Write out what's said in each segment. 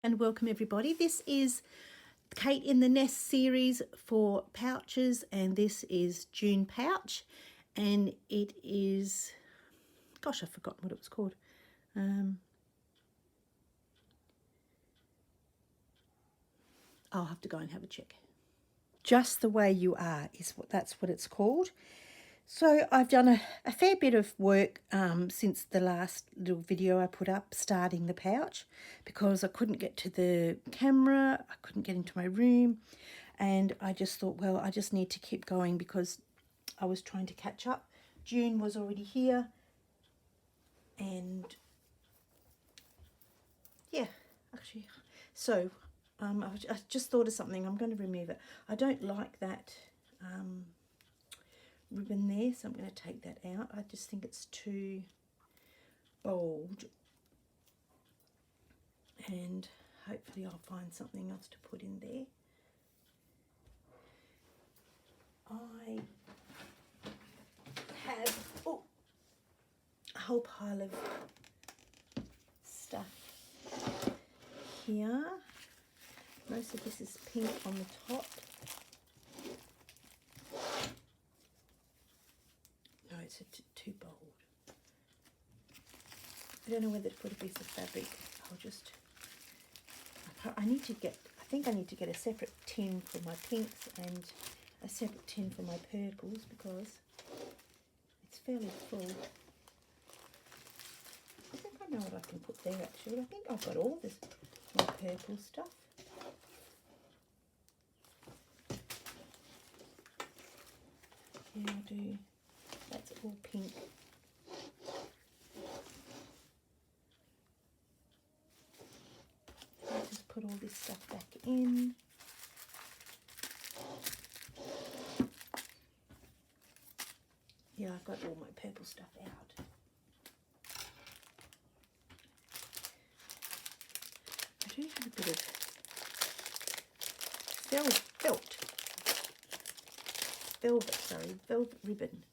And welcome everybody. This is Kate in the Nest series for pouches, and this is June pouch, and it is, gosh, I've forgotten what it was called. I'll have to go and have a check. Just the Way You Are is that's what it's called. So I've done a fair bit of work since the last little video I put up starting the pouch, because I couldn't get to the camera, I couldn't get into my room, and I just thought, well, I just need to keep going because I was trying to catch up. June was already here, and yeah, actually, so I just thought of something. I'm going to remove it. I don't like that ribbon there, so I'm going to take that out. I just think it's too bold, and hopefully I'll find something else to put in there. I have a whole pile of stuff here. Most of this is pink on the top. No, it's too bold. I don't know whether to put a piece of fabric. I'll just, I think I need to get a separate tin for my pinks and a separate tin for my purples, because it's fairly full. I think I know what I can put there actually. I think I've got all this, my purple stuff. Yeah, I do. That's all pink. I'll just put all this stuff back in. Yeah, I've got all my purple stuff out. I do have a bit of velvet ribbon.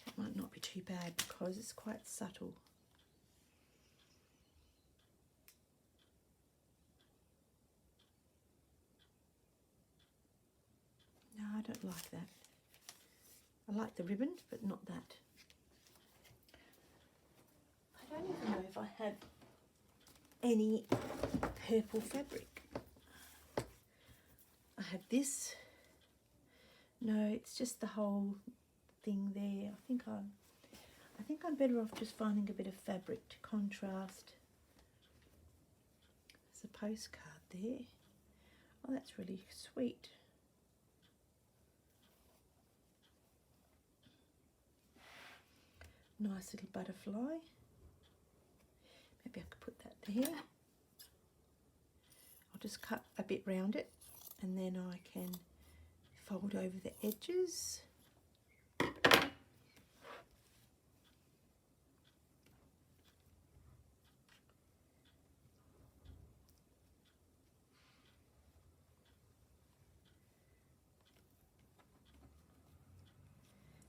That might not be too bad because it's quite subtle. No, I don't like that. I like the ribbon, but not that. I don't even know if I have any purple fabric. I have this. No, it's just the whole thing there. I think I'm better off just finding a bit of fabric to contrast. There's a postcard there. Oh, that's really sweet. Nice little butterfly. Maybe I could put that there. I'll just cut a bit round it, and then I can fold over the edges.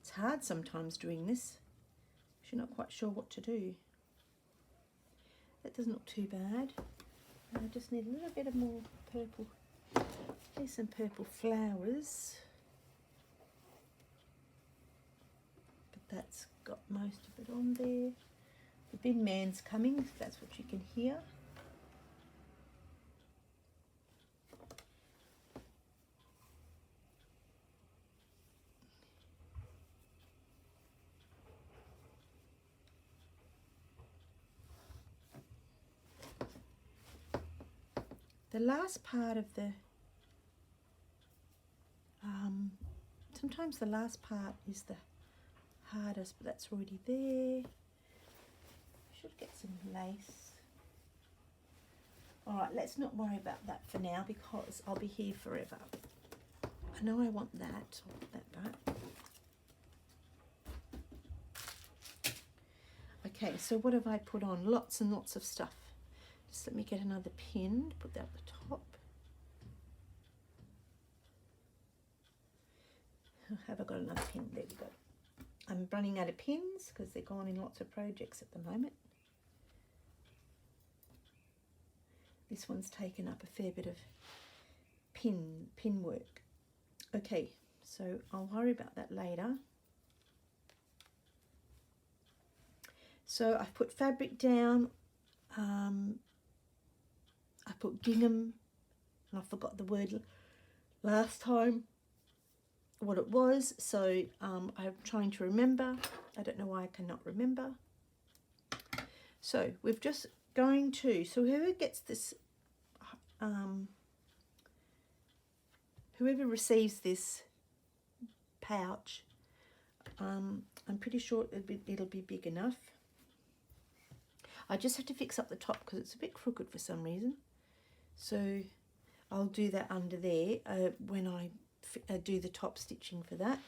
It's hard sometimes doing this if you're not quite sure what to do. That doesn't look too bad. I just need a little bit of more purple. There's some purple flowers, but that's got most of it on there. The bin man's coming, if that's what you can hear. The last part of the, sometimes the last part is the hardest, but that's already there. Should get some lace. All right, let's not worry about that for now because I'll be here forever. I know I want that. I'll put that back. Okay, so what have I put on? Lots and lots of stuff. Just let me get another pin, put that at the top. Have I got another pin? There we go. I'm running out of pins because they're gone in lots of projects at the moment. This one's taken up a fair bit of pin work. Okay, so I'll worry about that later. So I've put fabric down. I put gingham, and I forgot the word last time what it was, so I'm trying to remember. I don't know why I cannot remember. So we're just going to, so whoever gets this, whoever receives this pouch, I'm pretty sure it'll be big enough. I just have to fix up the top because it's a bit crooked for some reason. So I'll do that under there when I do the top stitching for that.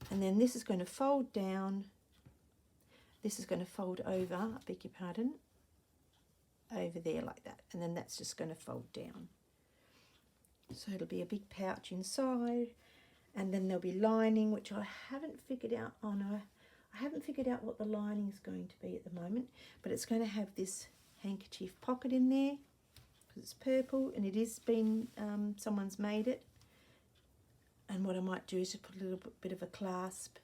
And then this is going to fold down. This is going to fold over, I beg your pardon, over there like that. And then that's just going to fold down. So it'll be a big pouch inside. And then there'll be lining, which I haven't figured out. Oh no, I haven't figured out what the lining is going to be at the moment. But it's going to have this handkerchief pocket in there. Because it's purple and it is been, someone's made it. And what I might do is just put a little bit of a clasp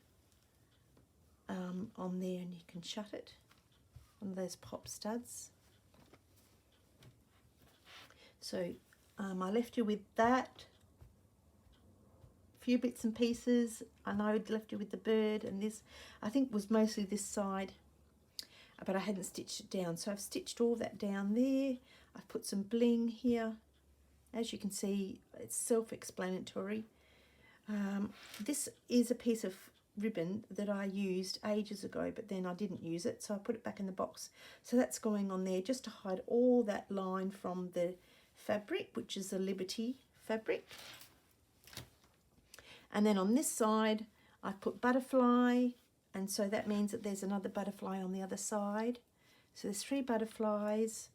on there, and you can shut it. One of those pop studs. So I left you with that. A few bits and pieces. I know I left you with the bird, and this I think was mostly this side, but I hadn't stitched it down. So I've stitched all that down there. I've put some bling here. As you can see, it's self-explanatory. This is a piece of ribbon that I used ages ago, but then I didn't use it, so I put it back in the box. So that's going on there just to hide all that line from the fabric, which is a Liberty fabric. And then on this side, I put butterfly, and so that means that there's another butterfly on the other side. So there's 3 butterflies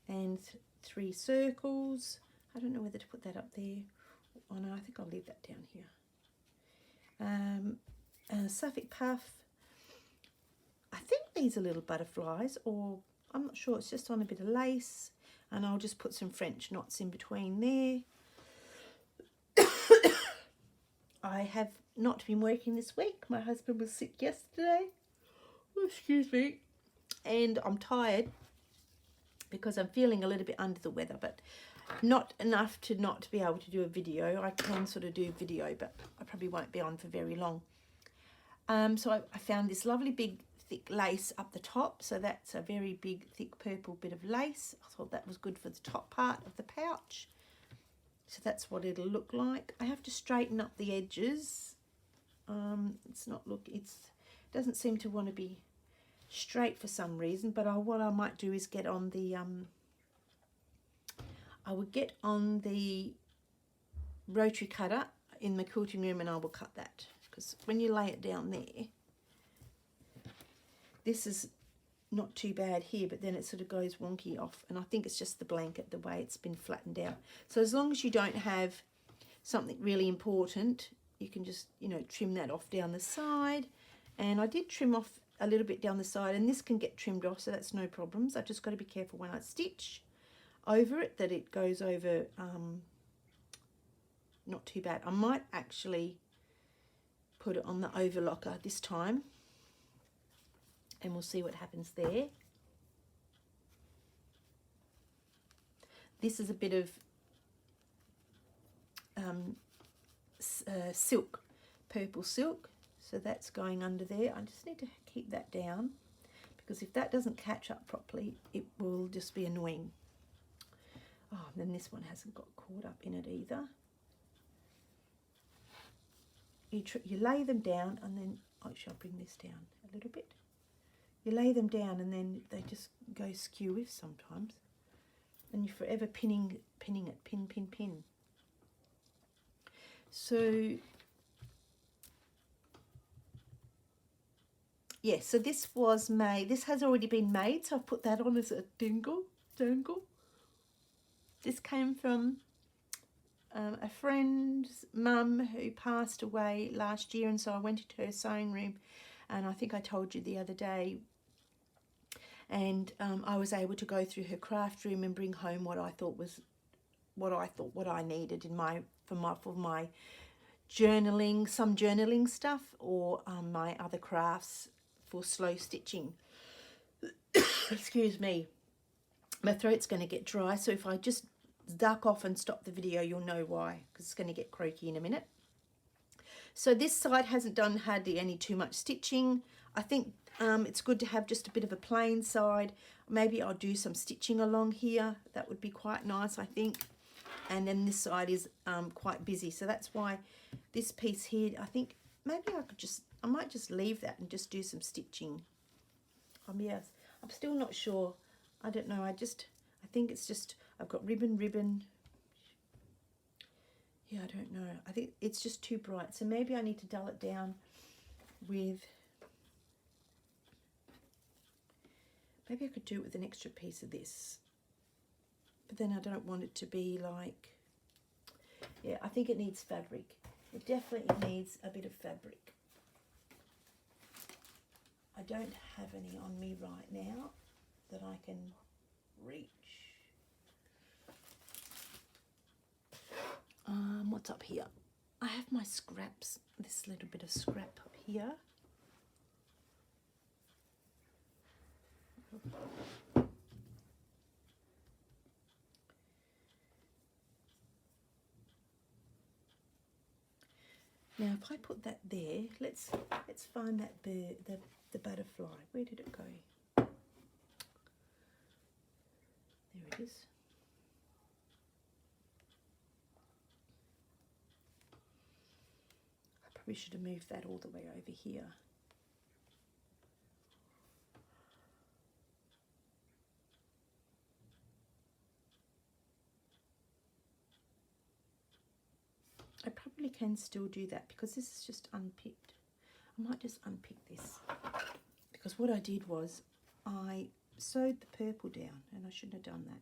and 3 circles. I don't know whether to put that up there. Oh no, I think I'll leave that down here. A Suffolk puff. I think these are little butterflies, or I'm not sure, it's just on a bit of lace, and I'll just put some French knots in between there. I have not been working this week. My husband was sick yesterday. Oh, excuse me. And I'm tired because I'm feeling a little bit under the weather, but not enough to not be able to do a video. I can sort of do video, but I probably won't be on for very long. So I found this lovely big thick lace up the top. So that's a very big thick purple bit of lace. I thought that was good for the top part of the pouch. So that's what it'll look like. I have to straighten up the edges. It doesn't seem to want to be straight for some reason, but what I might do is get on the I would get on the rotary cutter in the quilting room, and I will cut that, because when you lay it down there, this is not too bad here, but then it sort of goes wonky off, and I think it's just the blanket, the way it's been flattened out. So as long as you don't have something really important, you can just, you know, trim that off down the side. And I did trim off a little bit down the side, and this can get trimmed off, so that's no problems. I just got to be careful when I stitch over it that it goes over not too bad. I might actually put it on the overlocker this time, and we'll see what happens there. This is a bit of silk, purple silk, so that's going under there. I just need to keep that down, because if that doesn't catch up properly, it will just be annoying. Oh, and then this one hasn't got caught up in it either. You lay them down, and then, actually I'll bring this down a little bit. You lay them down, and then they just go skew-iff sometimes. And you're forever pinning it, pin. So, yeah, so this was made, this has already been made, so I've put that on as a dangle. This came from a friend's mum who passed away last year, and so I went into her sewing room, and I think I told you the other day, and I was able to go through her craft room and bring home what I thought what I needed in for my journaling, some journaling stuff, or my other crafts for slow stitching. Excuse me, my throat's going to get dry, so if I just duck off and stop the video, you'll know why, because it's going to get croaky in a minute. So this side hasn't done hardly any too much stitching. I think it's good to have just a bit of a plain side. Maybe I'll do some stitching along here. That would be quite nice, I think. And then this side is quite busy, so that's why this piece here, I think maybe I might just leave that and just do some stitching. Yes, I'm still not sure. I don't know. I think it's just, I've got ribbon. Yeah, I don't know. I think it's just too bright. So maybe I need to dull it down with, maybe I could do it with an extra piece of this. But then I don't want it to be like, yeah, I think it needs fabric. It definitely needs a bit of fabric. I don't have any on me right now that I can reach. What's up here? I have my scraps, this little bit of scrap up here. Now, if I put that there, let's find that bird, the butterfly. Where did it go? There it is. I probably should have moved that all the way over here. I probably can still do that because this is just unpicked. I might just unpick this, because what I did was I sewed the purple down, and I shouldn't have done that,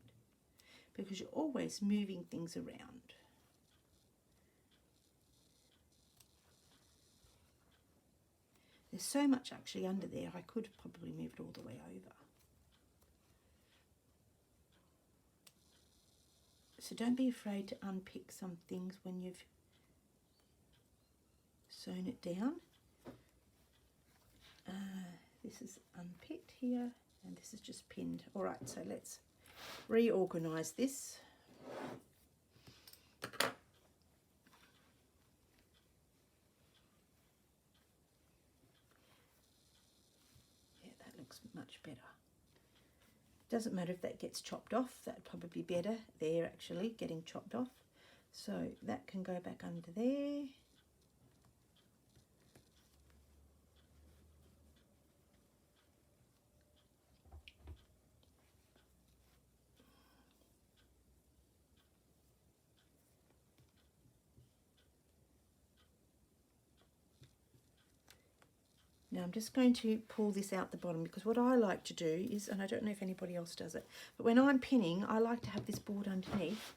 because you're always moving things around. There's so much actually under there, I could probably move it all the way over. So don't be afraid to unpick some things when you've sewn it down. This is unpicked here, and this is just pinned. All right, so let's reorganize this. Yeah, that looks much better. Doesn't matter if that gets chopped off, that'd probably be better there actually, getting chopped off. So that can go back under there. Now I'm just going to pull this out the bottom, because what I like to do is, and I don't know if anybody else does it, but when I'm pinning, I like to have this board underneath.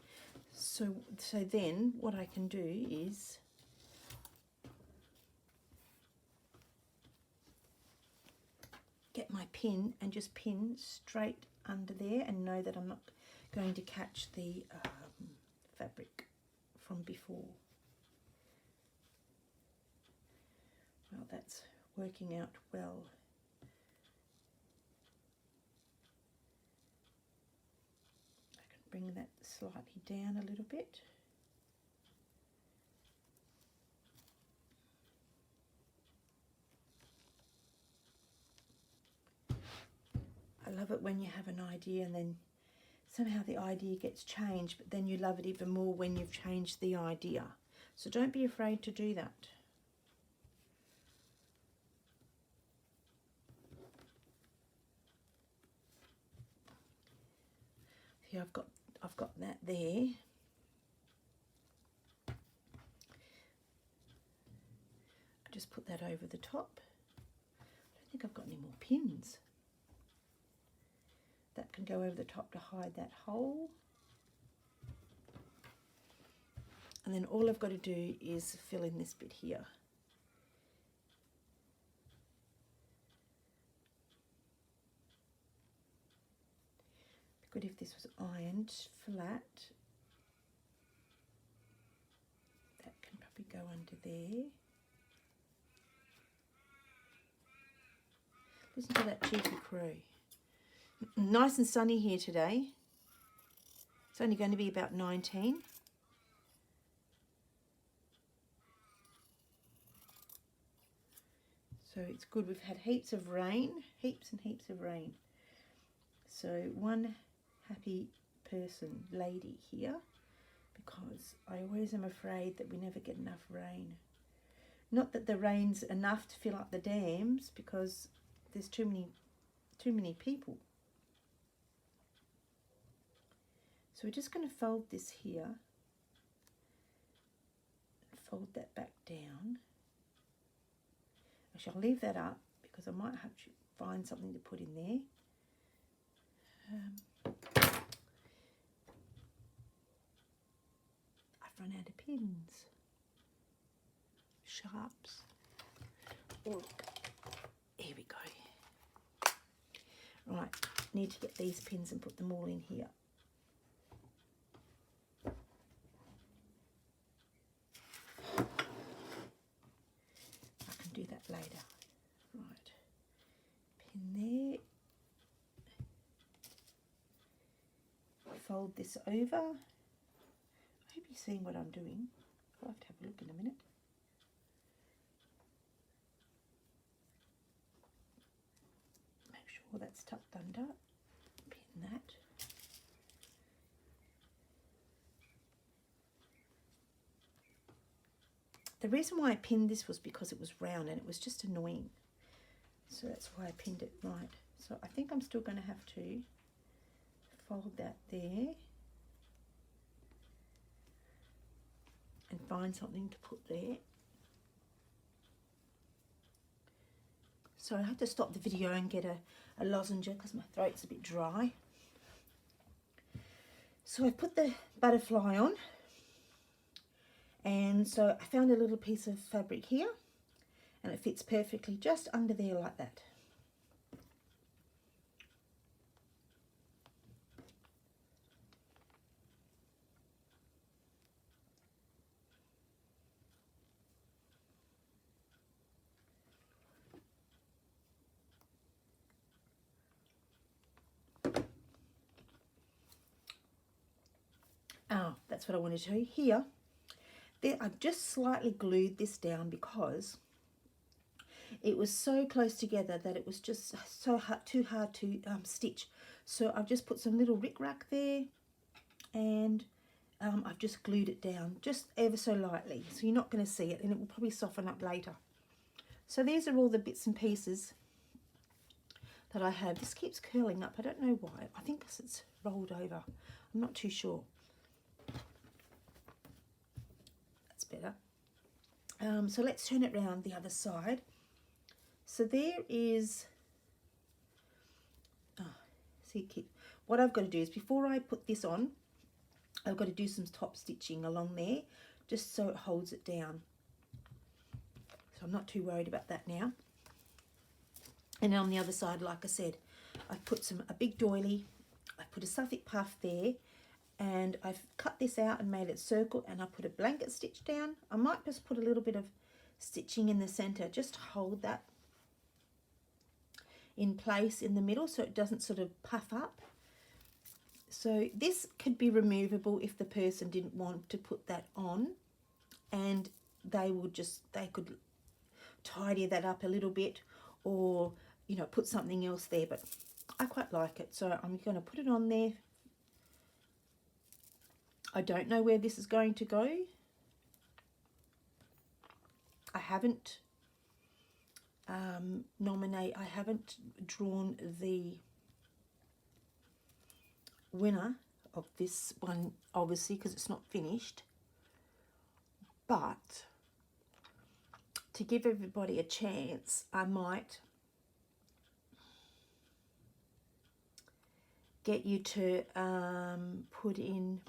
So then what I can do is get my pin and just pin straight under there, and know that I'm not going to catch the fabric from before. Well, that's working out well. I can bring that slightly down a little bit. I love it when you have an idea and then somehow the idea gets changed, but then you love it even more when you've changed the idea. So don't be afraid to do that. Here I've got that there. I just put that over the top. I don't think I've got any more pins. That can go over the top to hide that hole. And then all I've got to do is fill in this bit here. Good if this was ironed flat. That can probably go under there. Listen to that cheeky crow. Nice and sunny here today. It's only going to be about 19. So it's good. We've had heaps of rain, heaps and heaps of rain. So one happy person, lady here, because I always am afraid that we never get enough rain. Not that the rain's enough to fill up the dams, because there's too many people. So we're just going to fold this here, fold that back down. Actually, I'll leave that up because I might have to find something to put in there. I've run out of pins, sharps. Look, here we go. Right, need to get these pins and put them all in here. Do that later. Right, pin there, fold this over. I hope you're seeing what I'm doing. I'll have to have a look in a minute. Make sure that's tucked under, pin that. The reason why I pinned this was because it was round and it was just annoying. So that's why I pinned it right. So I think I'm still going to have to fold that there and find something to put there. So I had to stop the video and get a lozenge because my throat's a bit dry. So I put the butterfly on. And so I found a little piece of fabric here and it fits perfectly just under there like that. Oh, that's what I wanted to show you here. There, I've just slightly glued this down because it was so close together that it was just so hard, too hard to stitch. So I've just put some little rickrack there and I've just glued it down just ever so lightly. So you're not going to see it and it will probably soften up later. So these are all the bits and pieces that I have. This keeps curling up. I don't know why. I think because it's rolled over. I'm not too sure. Better. So let's turn it round the other side. So there is, see, what I've got to do is before I put this on, I've got to do some top stitching along there just so it holds it down. So I'm not too worried about that now. And on the other side, like I said, I've put a big doily, I've put a Suffolk puff there, and I've cut this out and made it circle, and I put a blanket stitch down. I might just put a little bit of stitching in the center just to hold that in place in the middle so it doesn't sort of puff up. So this could be removable if the person didn't want to put that on, and they could tidy that up a little bit, or you know, put something else there, but I quite like it, so I'm going to put it on there. I don't know where this is going to go. I haven't I haven't drawn the winner of this one, obviously, because it's not finished. But to give everybody a chance, I might get you to put in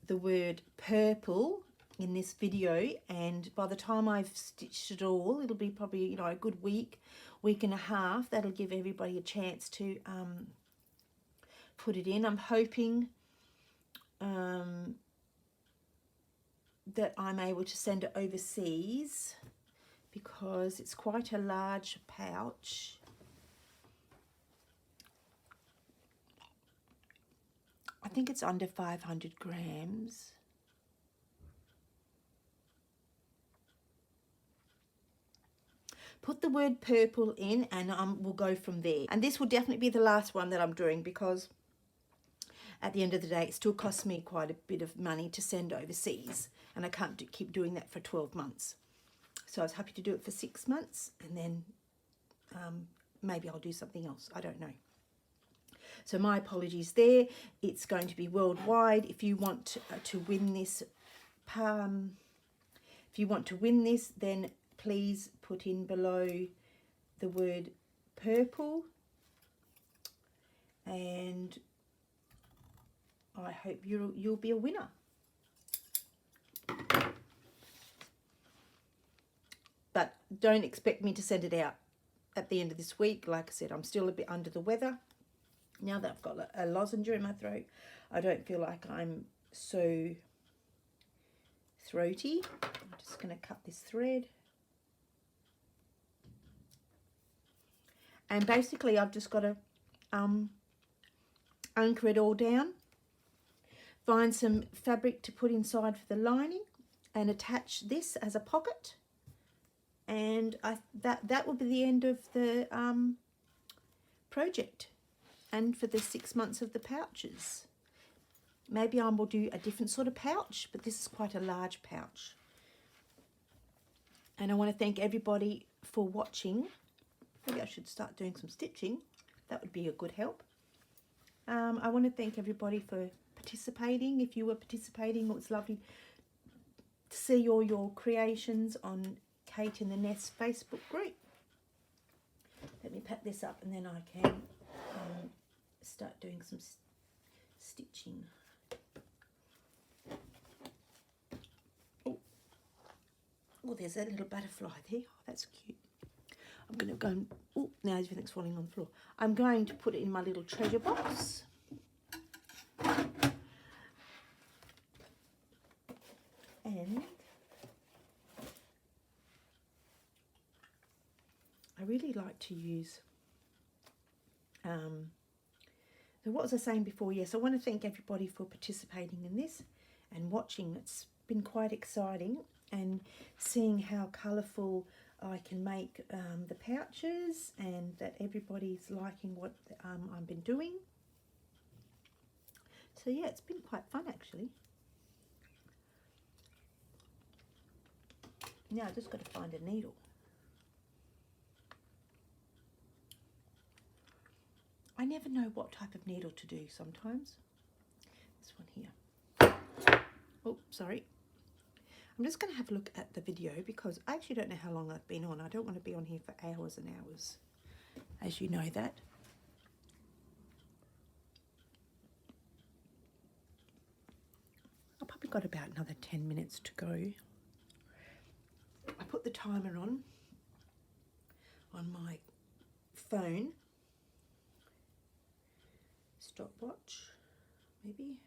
the word purple in this video, and by the time I've stitched it all, it'll be probably, you know, a good week and a half. That'll give everybody a chance to put it in. I'm hoping that I'm able to send it overseas because it's quite a large pouch. I think it's under 500 grams. Put the word purple in and we'll go from there. And this will definitely be the last one that I'm doing because at the end of the day, it still costs me quite a bit of money to send overseas. And I can't keep doing that for 12 months. So I was happy to do it for 6 months and then maybe I'll do something else. I don't know. So my apologies there. It's going to be worldwide. If you want to win this, then please put in below the word purple, and I hope you'll be a winner. But don't expect me to send it out at the end of this week. Like I said, I'm still a bit under the weather. Now that I've got a lozenge in my throat, I don't feel like I'm so throaty. I'm just going to cut this thread. And basically I've just got to anchor it all down, find some fabric to put inside for the lining and attach this as a pocket. And that will be the end of the project and for the 6 months of the pouches. Maybe I will do a different sort of pouch, but this is quite a large pouch. And I want to thank everybody for watching. Maybe I should start doing some stitching. That would be a good help. I want to thank everybody for participating. If you were participating, it was lovely to see all your creations on Kate in the Nest Facebook group. Let me pack this up and then I can start doing some stitching. Oh, there's a little butterfly there. Oh, that's cute. I'm going to go and, oh, now everything's falling on the floor. I'm going to put it in my little treasure box. And I really like to use, so what was I saying before? Yes, I want to thank everybody for participating in this and watching. It's been quite exciting and seeing how colourful I can make the pouches and that everybody's liking what I've been doing. So yeah, it's been quite fun actually. Now I just got to find a needle. I never know what type of needle to do sometimes. This one here. Oh, sorry. I'm just going to have a look at the video because I actually don't know how long I've been on. I don't want to be on here for hours and hours, as you know that. I've probably got about another 10 minutes to go. I put the timer on my phone. Stopwatch, maybe.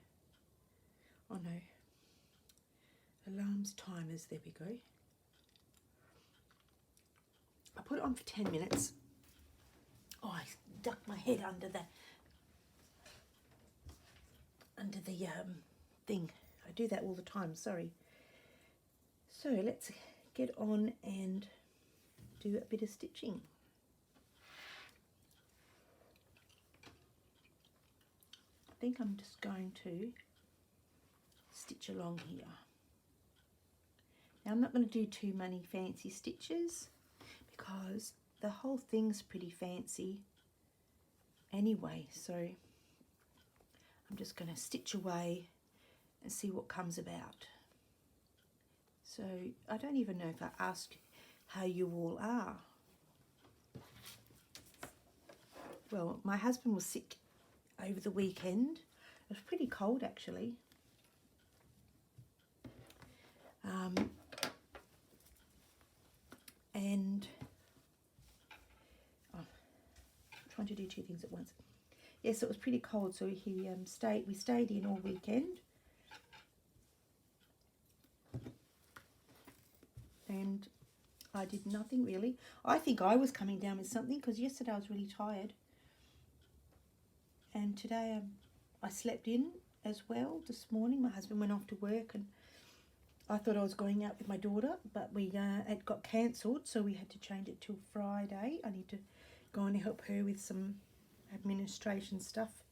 Oh no. Alarms, timers, there we go. I put it on for 10 minutes. Oh, I ducked my head under the thing. I do that all the time, sorry. So let's get on and do a bit of stitching. I think I'm just going to stitch along here. Now I'm not going to do too many fancy stitches because the whole thing's pretty fancy anyway, so I'm just going to stitch away and see what comes about. So I don't even know if I asked how you all are. Well, my husband was sick over the weekend. It was pretty cold actually. And I'm trying to do two things at once. Yes, it was pretty cold, so we stayed in all weekend. And I did nothing really. I think I was coming down with something because yesterday I was really tired. And today I slept in as well this morning. My husband went off to work and I thought I was going out with my daughter, but it got cancelled, so we had to change it till Friday. I need to go and help her with some administration stuff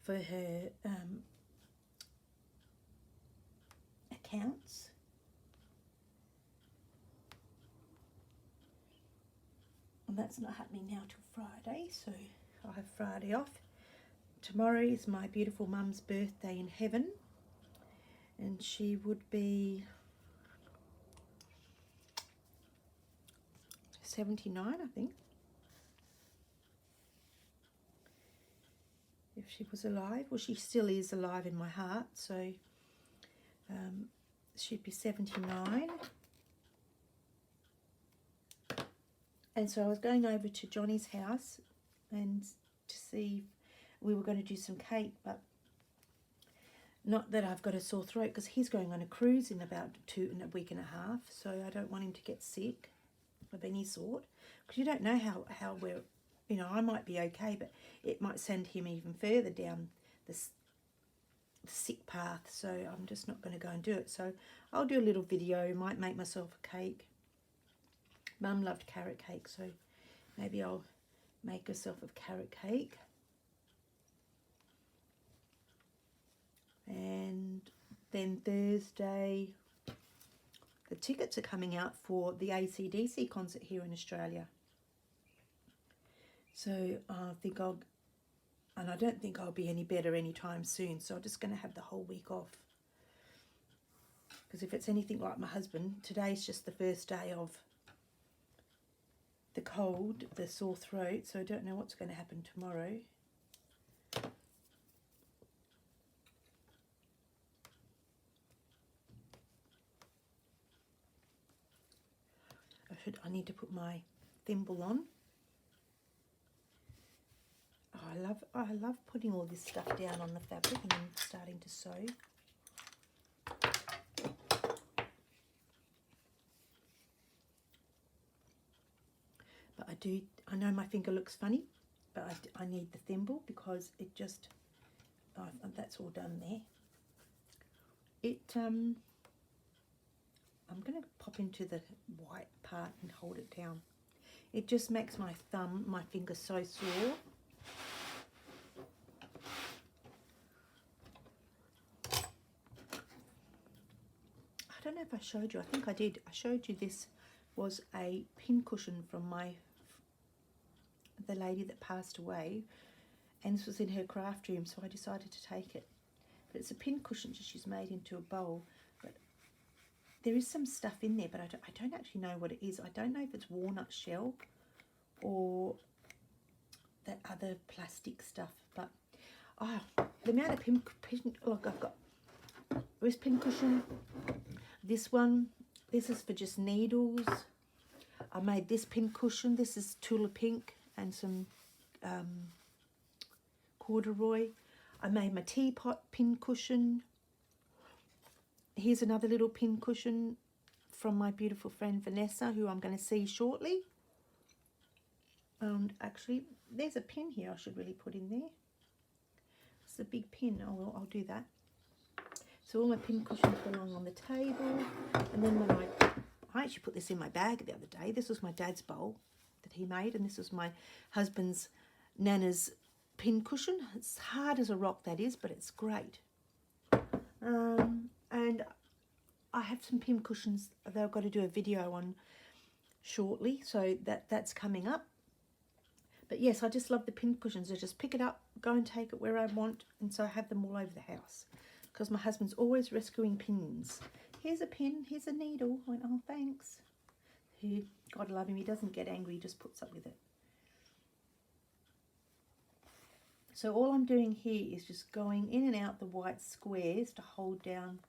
for her accounts. And that's not happening now till Friday, so I'll have Friday off. Tomorrow is my beautiful mum's birthday in heaven, and she would be 79, I think, if she was alive. Well, she still is alive in my heart, so she'd be 79. And so I was going over to Johnny's house and to see if we were going to do some cake, but not that I've got a sore throat because he's going on a cruise in about in a week and a half, so I don't want him to get sick of any sort, because you don't know how we're, you know, I might be okay, but it might send him even further down the sick path, so I'm just not going to go and do it. So I'll do a little video, might make myself a cake. Mum loved carrot cake, so maybe I'll make herself a carrot cake. And then Thursday, the tickets are coming out for the AC/DC concert here in Australia. So I think I don't think I'll be any better anytime soon, so I'm just going to have the whole week off. Because if it's anything like my husband, today's just the first day of the cold, the sore throat, so I don't know what's going to happen tomorrow. I need to put my thimble on. Oh, I love putting all this stuff down on the fabric and then starting to sew. But I know my finger looks funny, but I need the thimble because it just, that's all done there. I'm going to pop into the white part and hold it down. It just makes my finger so sore. I don't know if I showed you. I think I did. I showed you this was a pin cushion from the lady that passed away, and this was in her craft room, so I decided to take it. But it's a pin cushion that she's made into a bowl. But there is some stuff in there, but I don't actually know what it is. I don't know if it's walnut shell or that other plastic stuff. But the amount of pin look, I've got this pin cushion. This one, this is for just needles. I made this pin cushion. This is Tula Pink and some corduroy. I made my teapot pin cushion. Here's another little pin cushion from my beautiful friend Vanessa, who I'm going to see shortly. And actually, there's a pin here I should really put in there. It's a big pin. I'll do that. So all my pin cushions belong on the table. And then when I actually put this in my bag the other day. This was my dad's bowl that he made, and this was my husband's Nana's pin cushion. It's hard as a rock, that is, but it's great. And I have some pin cushions that I've got to do a video on shortly, so that's coming up. But yes, I just love the pin cushions. I just pick it up, go and take it where I want, and so I have them all over the house because my husband's always rescuing pins. Here's a pin, here's a needle. I went, oh, thanks. God love him, he doesn't get angry, he just puts up with it. So all I'm doing here is just going in and out the white squares to hold down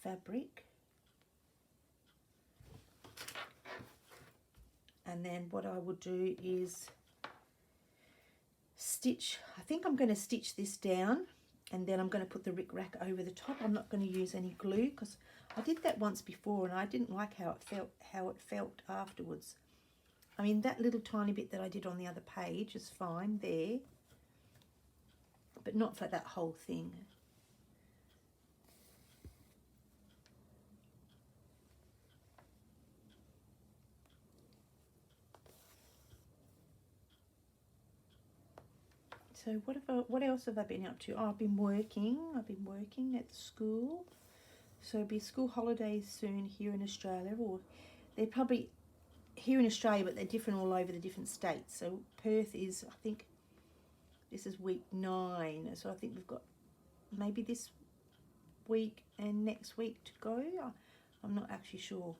fabric. And then what I will do is stitch, I think I'm going to stitch this down, and then I'm going to put the rick-rack over the top. I'm not going to use any glue because I did that once before and I didn't like how it felt afterwards. I mean, that little tiny bit that I did on the other page is fine there, but not for that whole thing. So what else have I been up to? Oh, I've been working at school. So it'll be school holidays soon here in Australia, or they're probably here in Australia, but they're different all over the different states. So Perth is, I think, this is week 9. So I think we've got maybe this week and next week to go. I'm not actually sure.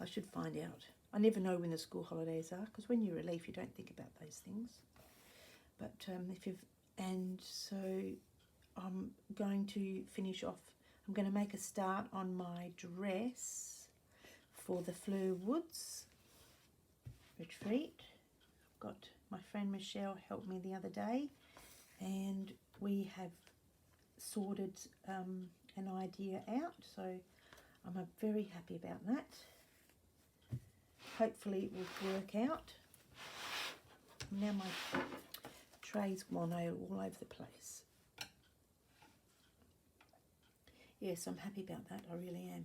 I should find out. I never know when the school holidays are, because when you leave you don't think about those things. But and so I'm going to finish off. I'm going to make a start on my dress for the Fleur Woods retreat. I've got my friend Michelle helped me the other day, and we have sorted an idea out. So I'm very happy about that. Hopefully it will work out. Now my tray's gone all over the place. Yes, I'm happy about that. I really am.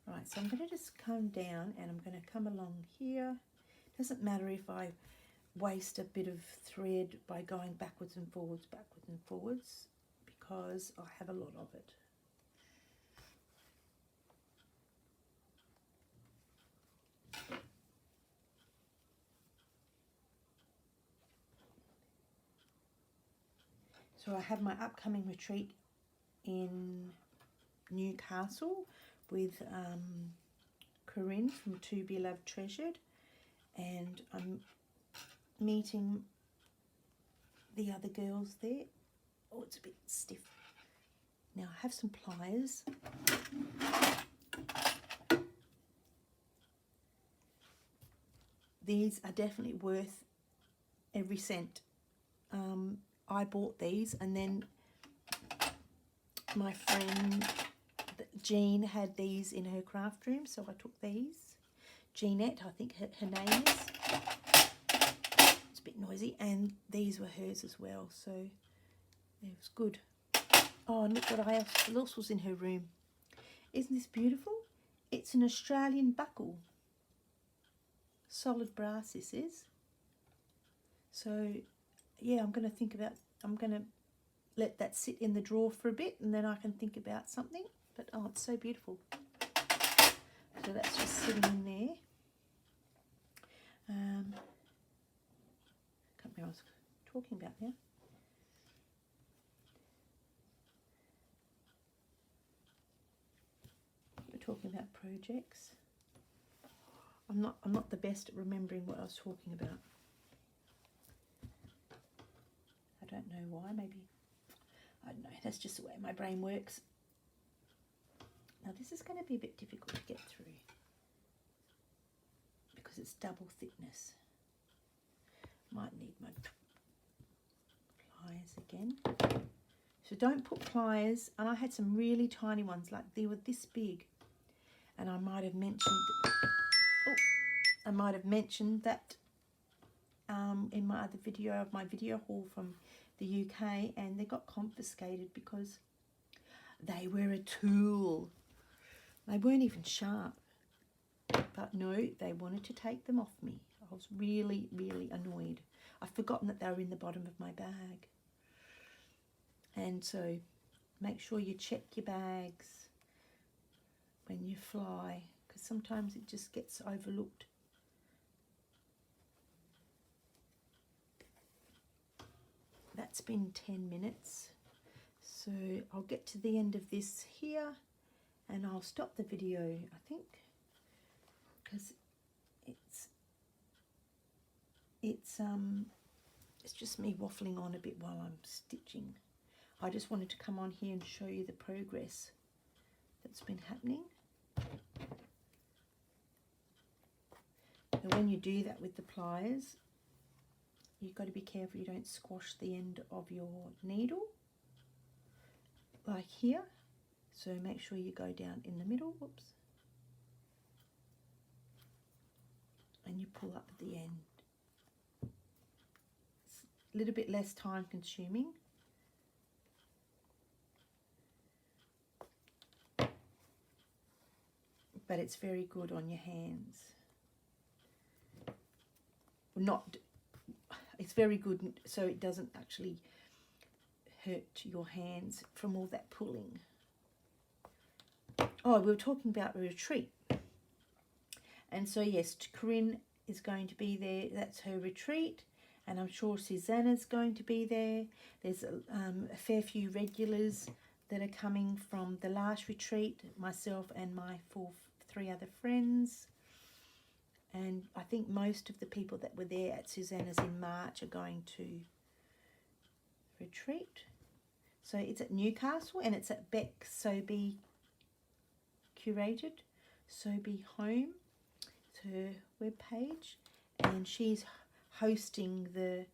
Right, so I'm going to just come down and I'm going to come along here. Doesn't matter if I waste a bit of thread by going backwards and forwards, because I have a lot of it. So I have my upcoming retreat in Newcastle with Corinne from To Be Loved Treasured, and I'm meeting the other girls there. Oh, it's a bit stiff. Now I have some pliers. These are definitely worth every cent. I bought these, and then my friend Jean had these in her craft room, so I took these. Jeanette, I think her name is. It's a bit noisy, and these were hers as well, so it was good. Oh, and look what else was in her room. Isn't this beautiful? It's an Australian buckle. Solid brass this is. So yeah, I'm going to let that sit in the drawer for a bit, and then I can think about something. But oh, it's so beautiful. So that's just sitting in there. Can't remember what I was talking about now. We're talking about projects. I'm not the best at remembering what I was talking about. I don't know why. Maybe, I don't know. That's just the way my brain works. Now this is going to be a bit difficult to get through because it's double thickness. Might need my pliers again. So don't put pliers, and I had some really tiny ones, like they were this big, and I might have mentioned that in my other video of my video haul from the UK, and they got confiscated because they were a tool. They weren't even sharp, but no, they wanted to take them off me. I was really, really annoyed. I'd forgotten that they were in the bottom of my bag. And so make sure you check your bags when you fly, because sometimes it just gets overlooked. That's been 10 minutes. So I'll get to the end of this here and I'll stop the video, I think, because it's just me waffling on a bit while I'm stitching. I just wanted to come on here and show you the progress that's been happening. And when you do that with the pliers, you've got to be careful you don't squash the end of your needle, like here. So make sure you go down in the middle, whoops, and you pull up at the end. It's a little bit less time consuming. But it's very good on your hands. It's very good so it doesn't actually hurt your hands from all that pulling. Oh, we were talking about a retreat. And so yes, Corinne is going to be there. That's her retreat. And I'm sure Susanna's going to be there. There's a fair few regulars that are coming from the last retreat, myself and my three other friends. And I think most of the people that were there at Susanna's in March are going to retreat. So it's at Newcastle and it's at Beck Sewby Curated, Sewby Home. It's her webpage. And she's hosting the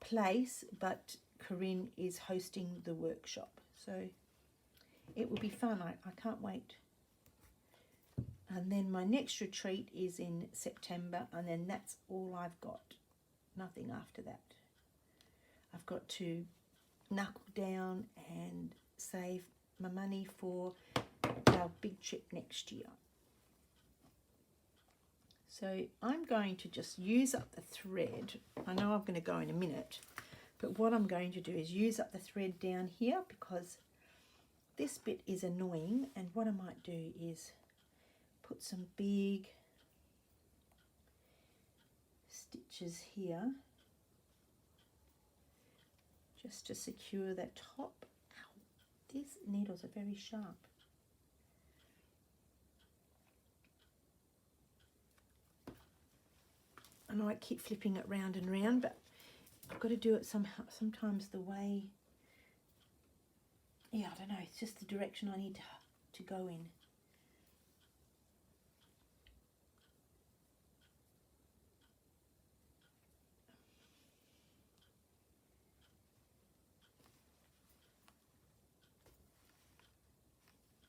place, but Corinne is hosting the workshop. So it will be fun. I can't wait. And then my next retreat is in September, and then that's all I've got. Nothing after that. I've got to knuckle down and save my money for our big trip next year. So I'm going to just use up the thread. I know I'm going to go in a minute, but what I'm going to do is use up the thread down here because this bit is annoying, and what I might do is put some big stitches here just to secure that top. Ow, these needles are very sharp. I know I keep flipping it round and round, but I've got to do it somehow. Sometimes the way, yeah, I don't know, it's just the direction I need to go in.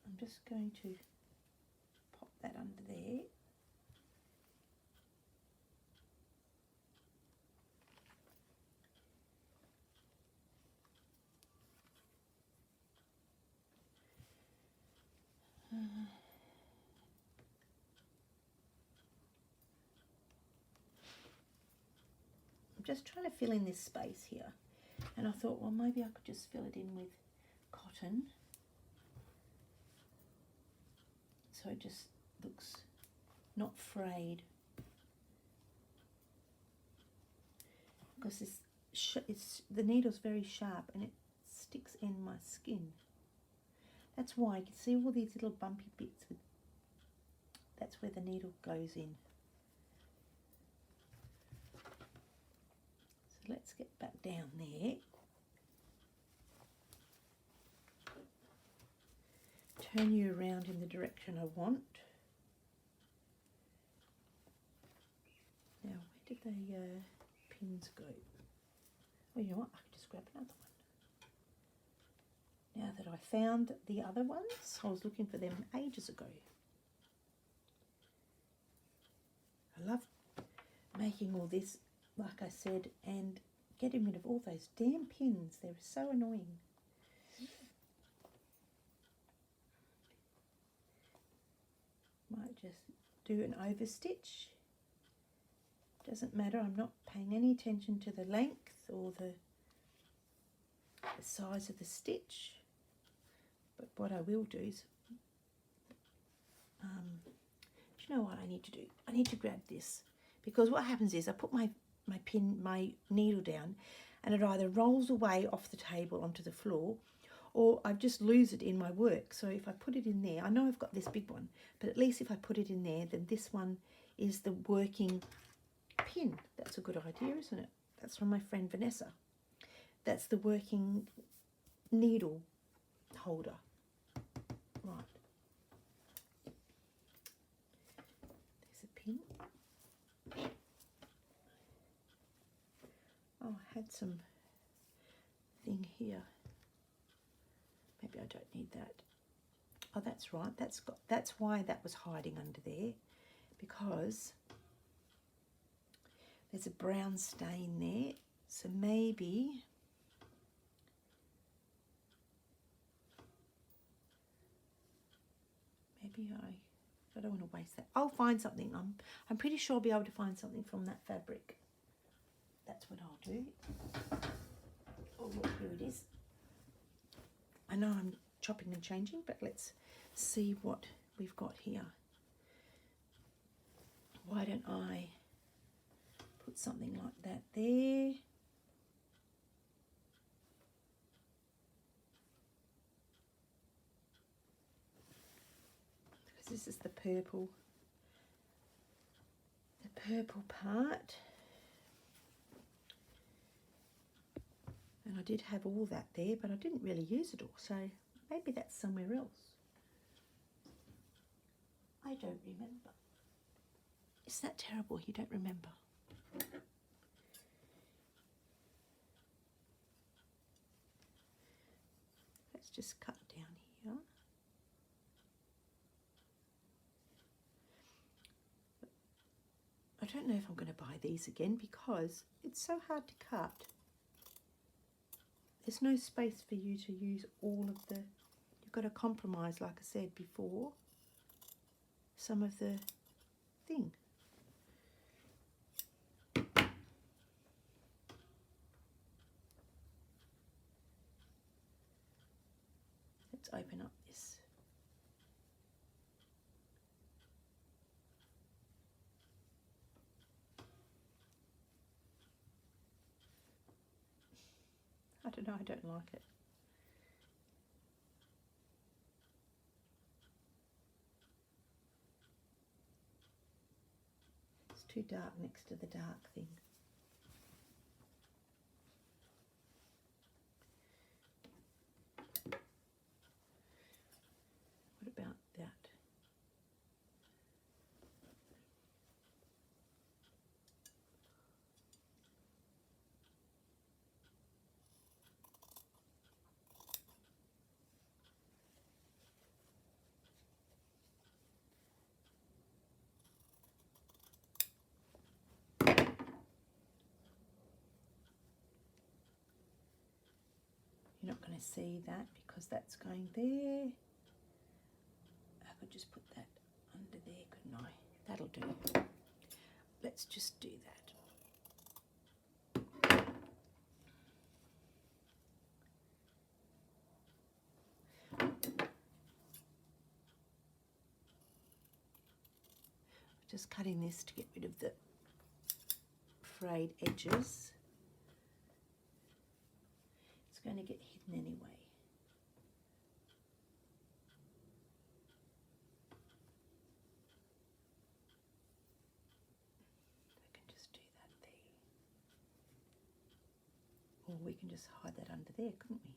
I'm just going to pop that under there. I'm just trying to fill in this space here, and I thought, well, maybe I could just fill it in with cotton, so it just looks not frayed, because the needle's very sharp and it sticks in my skin. That's why you can see all these little bumpy bits. That's where the needle goes in. So let's get back down there. Turn you around in the direction I want. Now, where did the pins go? Oh, you know what? I could just grab another one. Now that I found the other ones, I was looking for them ages ago. I love making all this, like I said, and getting rid of all those damn pins. They're so annoying. Might just do an overstitch. Doesn't matter, I'm not paying any attention to the length or the size of the stitch. But what I will do is, do you know what I need to do? I need to grab this, because what happens is I put my needle down and it either rolls away off the table onto the floor, or I just lose it in my work. So if I put it in there, I know I've got this big one, but at least if I put it in there, then this one is the working pin. That's a good idea, isn't it? That's from my friend Vanessa. That's the working needle holder. Right. There's a pin. Oh, I had some thing here. Maybe I don't need that. Oh, that's right. That's why that was hiding under there, because there's a brown stain there. So maybe I don't want to waste that. I'll find something. I'm pretty sure I'll be able to find something from that fabric. That's what I'll do. Oh, look, here it is. I know I'm chopping and changing, but let's see what we've got here. Why don't I put something like that there? Because this is the purple part. And I did have all that there, but I didn't really use it all, so maybe that's somewhere else. I don't remember. Is that terrible? You don't remember? Let's just cut down here. I don't know if I'm going to buy these again because it's so hard to cut. There's no space for you to use all of the... You've got to compromise, like I said before, some of the thing. Let's open up this. I don't know, I don't like it. It's too dark next to the dark thing. What about that? You're not going to see that because that's going there. I could just put that under there, couldn't I? That'll do. Let's just do that. Just cutting this to get rid of the frayed edges. It's going to get hidden anyway. We can just do that there. Or we can just hide that under there, couldn't we?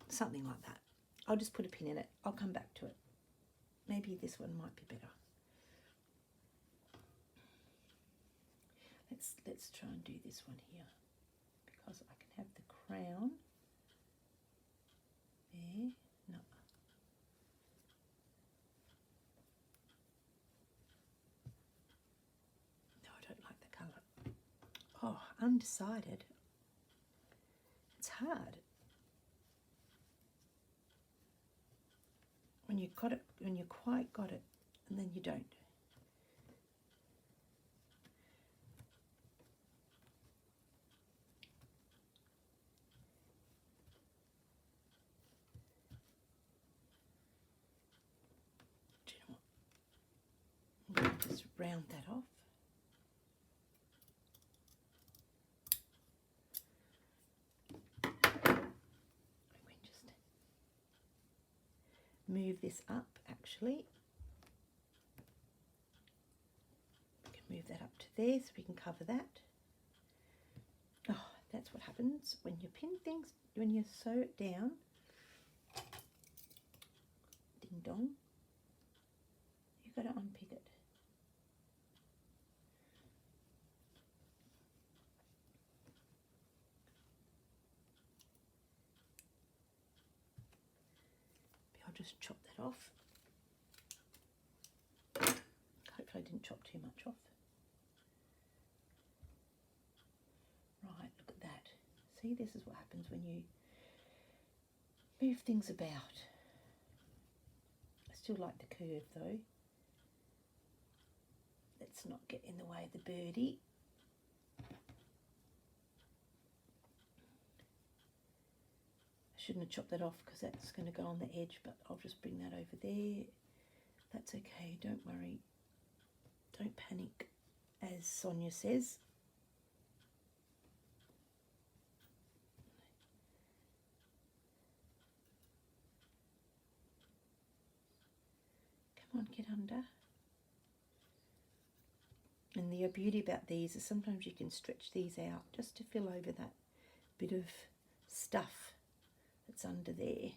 Something like that. I'll just put a pin in it. I'll come back to it. Maybe this one might be better. Let's try and do this one here because I can have the crown there. No. No, I don't like the colour. Oh, undecided. It's hard. When you got it, when you quite got it, and then you don't. Do you know what? I'm going to just round that off. We can just move this up, actually. move that up to there so we can cover that. Oh, that's what happens when you pin things, when you sew it down. Ding dong. You've got to unpick it. I'll just chop that off. Hopefully I didn't chop too much off. Right, look at that. See, this is what happens when you move things about. I still like the curve though. Let's not get in the way of the birdie. I shouldn't have chopped that off because that's going to go on the edge, but I'll just bring that over there. That's okay, don't worry. Don't panic, as Sonia says. Come on, get under. And the beauty about these is sometimes you can stretch these out just to fill over that bit of stuff that's under there.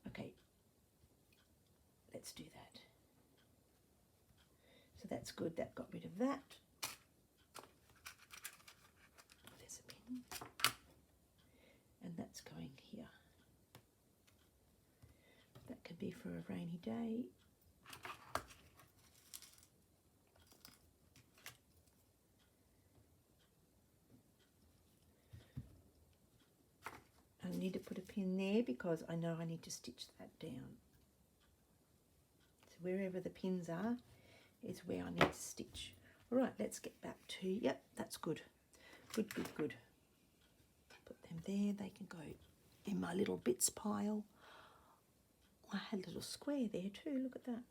Okay, let's do that. So that's good, that got rid of that. There's a pin. And that's going here. That could be for a rainy day. I need to put a pin there because I know I need to stitch that down. So wherever the pins are is where I need to stitch. All right, let's get back to, yep, that's good. Good, good, good. Put them there, they can go in my little bits pile. I had a little square there too, look at that.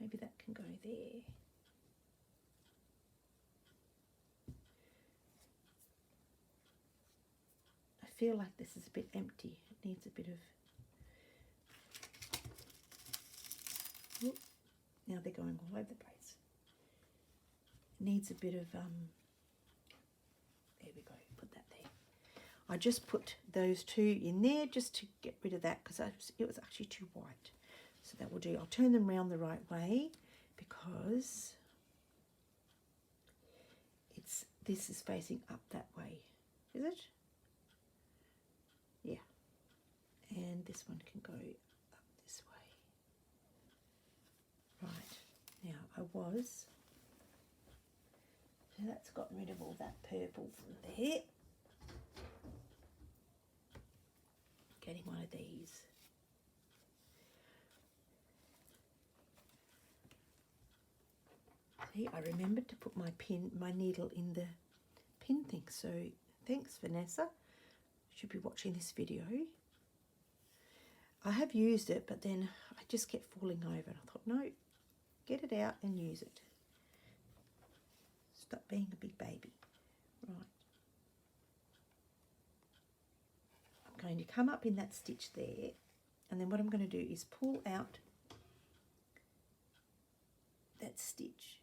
Maybe that can go there. I feel like this is a bit empty. It needs a bit of... Oop, now they're going all over the place. It needs a bit of... there we go, put that there. I just put those two in there just to get rid of that because it was actually too white. So that will do. I'll turn them around the right way because this is facing up that way. Is it? Yeah. And this one can go up this way. Right. Now so that's gotten rid of all that purple from there. Getting one of these. See, I remembered to put my needle in the pin thing. So thanks, Vanessa. Should be watching this video. I have used it, but then I just kept falling over. And I thought, no, get it out and use it. Stop being a big baby. Right. I'm going to come up in that stitch there, and then what I'm going to do is pull out that stitch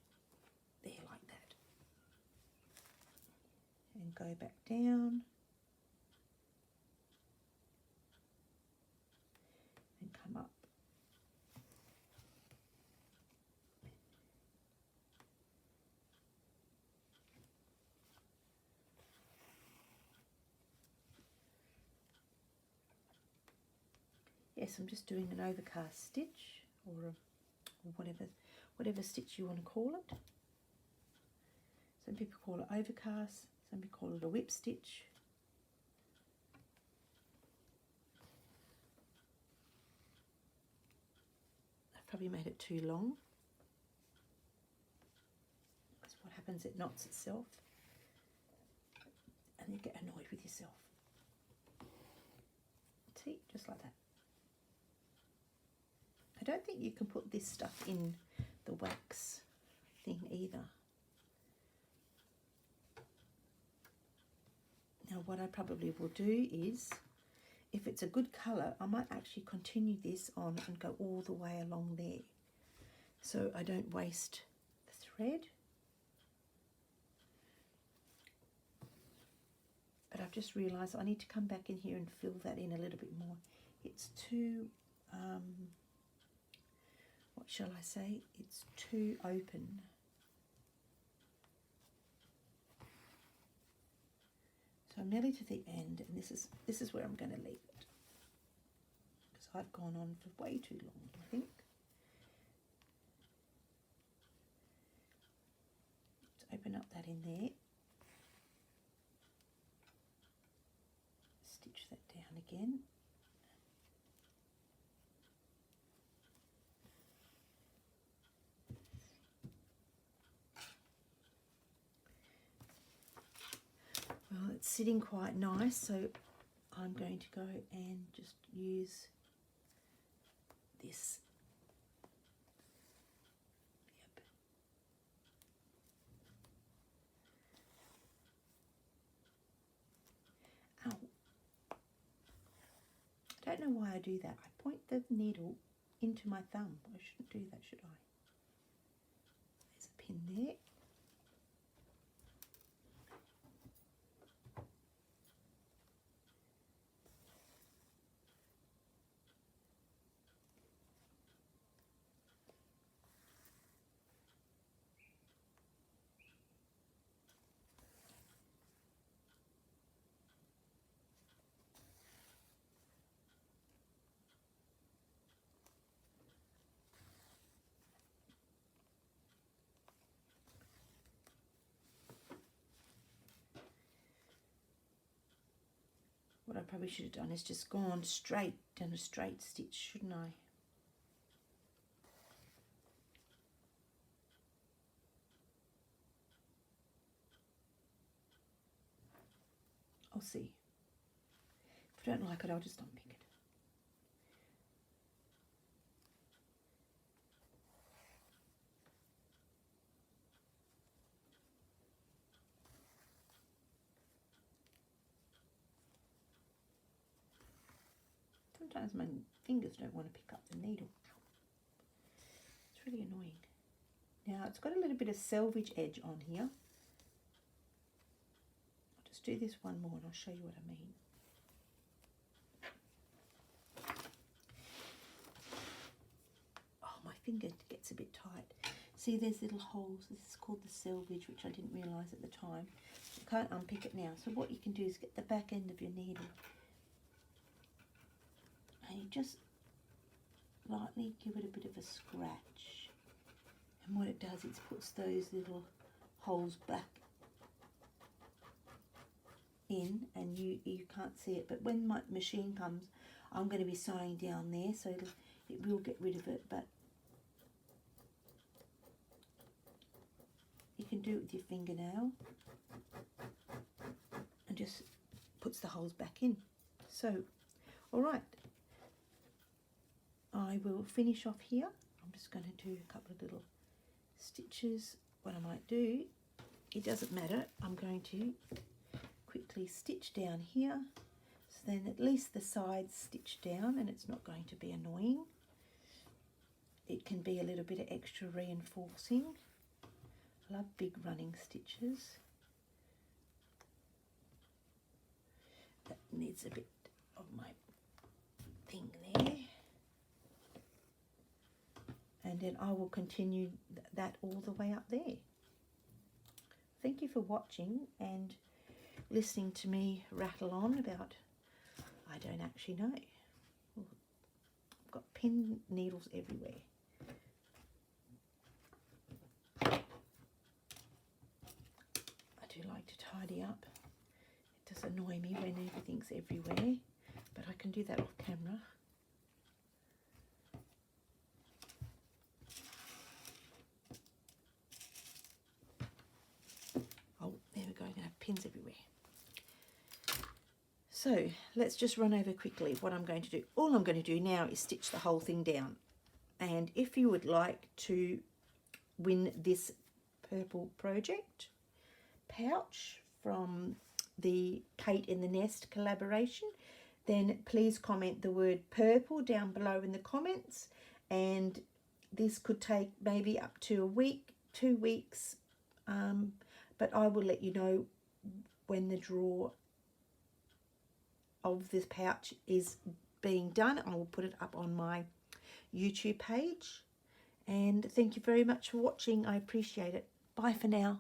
there like that and go back down and come up. Yes, I'm just doing an overcast stitch or whatever stitch you want to call it. Some people call it overcast, some people call it a whip stitch. I've probably made it too long. That's what happens, it knots itself and you get annoyed with yourself. See, just like that. I don't think you can put this stuff in the wax thing either. Now what I probably will do is, if it's a good colour, I might actually continue this on and go all the way along there, so I don't waste the thread. But I've just realised I need to come back in here and fill that in a little bit more. It's too, what shall I say? It's too open. So I'm nearly to the end, and this is where I'm going to leave it, because I've gone on for way too long, I think. Let's open up that in there. Stitch that down again. Well, it's sitting quite nice, so I'm going to go and just use this. Yep. Ow. I don't know why I do that. I point the needle into my thumb. I shouldn't do that, should I? There's a pin there. What I probably should have done is just gone straight, done a straight stitch, shouldn't I? I'll see. If I don't like it, I'll just unpick it. Sometimes my fingers don't want to pick up the needle. It's really annoying. Now it's got a little bit of selvage edge on here. I'll just do this one more and I'll show you what I mean. Oh, my finger gets a bit tight. See, there's little holes. This is called the selvage, which I didn't realise at the time. You can't unpick it now. So what you can do is get the back end of your needle and you just lightly give it a bit of a scratch, and what it does is puts those little holes back in, and you can't see it, but when my machine comes I'm going to be sewing down there, so it will get rid of it, but you can do it with your fingernail and just puts the holes back in. So alright, I will finish off here. I'm just going to do a couple of little stitches. What I might do, it doesn't matter, I'm going to quickly stitch down here, so then at least the sides stitch down and it's not going to be annoying. It can be a little bit of extra reinforcing. I love big running stitches. That needs a bit of my thing there. And then I will continue that all the way up there. Thank you for watching and listening to me rattle on about, I don't actually know. I've got pin needles everywhere. I do like to tidy up. It does annoy me when everything's everywhere, but I can do that off camera. Oh, there we go, I'm going to have pins everywhere. So let's just run over quickly what I'm going to do. All I'm going to do now is stitch the whole thing down. And if you would like to win this purple project pouch from the Kate in the Nest collaboration, then please comment the word purple down below in the comments. And this could take maybe up to a week, 2 weeks, but I will let you know when the draw of this pouch is being done. I will put it up on my YouTube page. And thank you very much for watching. I appreciate it. Bye for now.